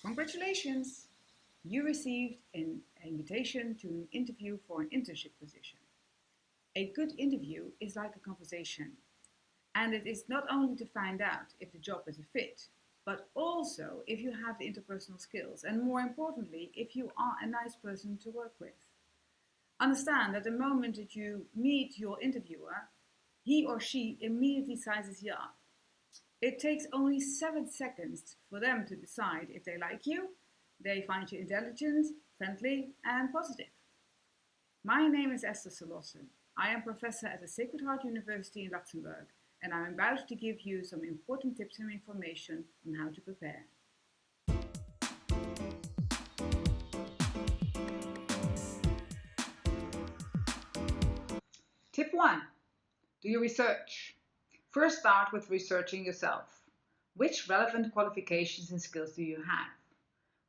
Congratulations! You received an invitation to an interview for an internship position. A good interview is like a conversation, and it is not only to find out if the job is a fit, but also if you have the interpersonal skills, and more importantly, if you are a nice person to work with. Understand that the moment that you meet your interviewer, he or she immediately sizes you up. It takes only 7 seconds for them to decide if they like you, they find you intelligent, friendly, and positive. My name is Esther Celosse. I am professor at the Sacred Heart University in Luxembourg, and I'm about to give you some important tips and information on how to prepare. Tip 1. Do your research. First, start with researching yourself. Which relevant qualifications and skills do you have?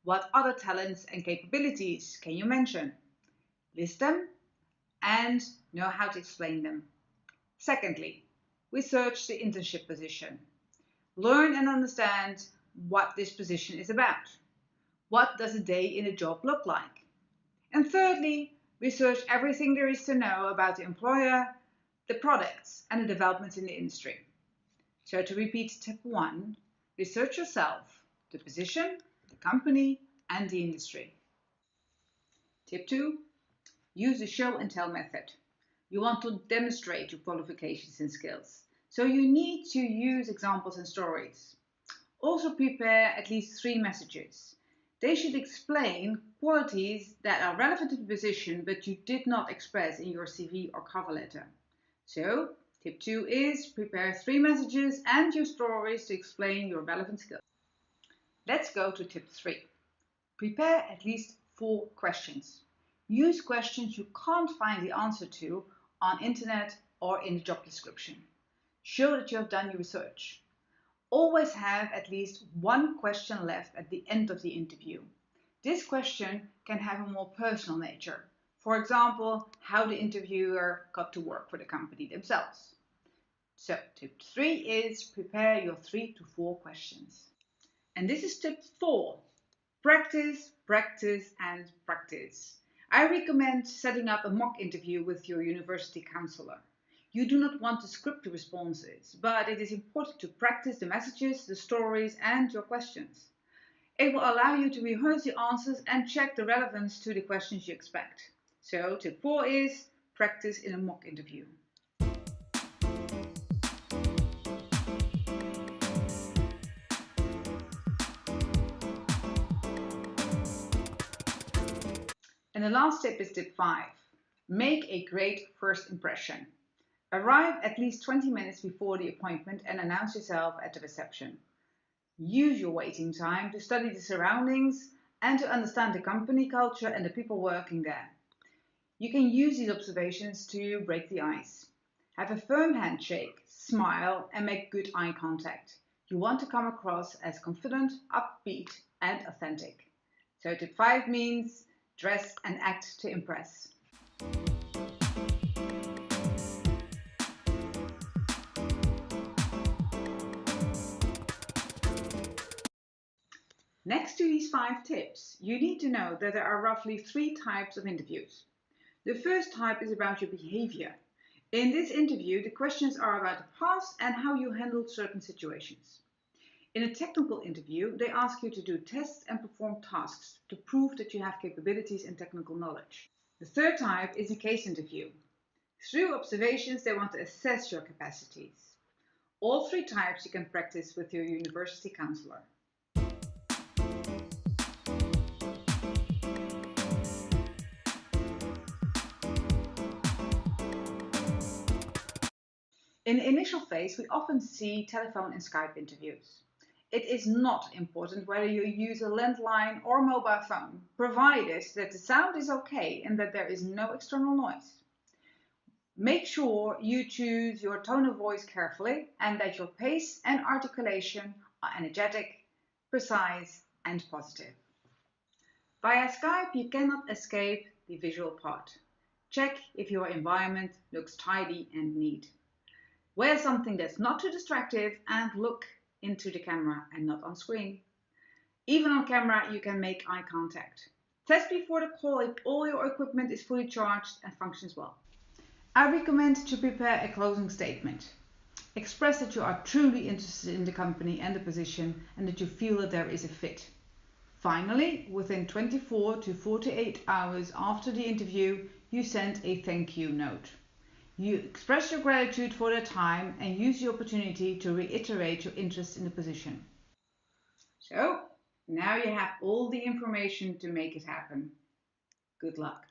What other talents and capabilities can you mention? List them and know how to explain them. Secondly, research the internship position. Learn and understand what this position is about. What does a day in a job look like? And thirdly, research everything there is to know about the employer, the products, and the developments in the industry. So to repeat tip 1, research yourself, the position, the company, and the industry. Tip 2, use the show and tell method. You want to demonstrate your qualifications and skills, so you need to use examples and stories. Also prepare at least 3 messages. They should explain qualities that are relevant to the position but you did not express in your CV or cover letter. So, tip 2 is prepare 3 messages and your stories to explain your relevant skills. Let's go to tip 3. Prepare at least 4 questions. Use questions you can't find the answer to on internet or in the job description. Show that you have done your research. Always have at least 1 question left at the end of the interview. This question can have a more personal nature. For example, how the interviewer got to work for the company themselves. So, tip 3 is prepare your 3 to 4 questions. And this is tip 4. Practice, practice, and practice. I recommend setting up a mock interview with your university counselor. You do not want to script the responses, but it is important to practice the messages, the stories, and your questions. It will allow you to rehearse the answers and check the relevance to the questions you expect. So, tip 4 is practice in a mock interview. And the last tip is tip 5. Make a great first impression. Arrive at least 20 minutes before the appointment and announce yourself at the reception. Use your waiting time to study the surroundings and to understand the company culture and the people working there. You can use these observations to break the ice. Have a firm handshake, smile, and make good eye contact. You want to come across as confident, upbeat, and authentic. So tip 5 means dress and act to impress. Next to these 5 tips, you need to know that there are roughly 3 types of interviews. The first type is about your behavior. In this interview, the questions are about the past and how you handled certain situations. In a technical interview, they ask you to do tests and perform tasks to prove that you have capabilities and technical knowledge. The third type is a case interview. Through observations, they want to assess your capacities. All 3 types you can practice with your university counselor. In the initial phase, we often see telephone and Skype interviews. It is not important whether you use a landline or mobile phone, provided that the sound is okay and that there is no external noise. Make sure you choose your tone of voice carefully and that your pace and articulation are energetic, precise, and positive. Via Skype, you cannot escape the visual part. Check if your environment looks tidy and neat. Wear something that's not too distractive and look into the camera and not on screen. Even on camera, you can make eye contact. Test before the call if all your equipment is fully charged and functions well. I recommend to prepare a closing statement. Express that you are truly interested in the company and the position and that you feel that there is a fit. Finally, within 24 to 48 hours after the interview, you send a thank you note. You express your gratitude for their time and use the opportunity to reiterate your interest in the position. So, now you have all the information to make it happen. Good luck.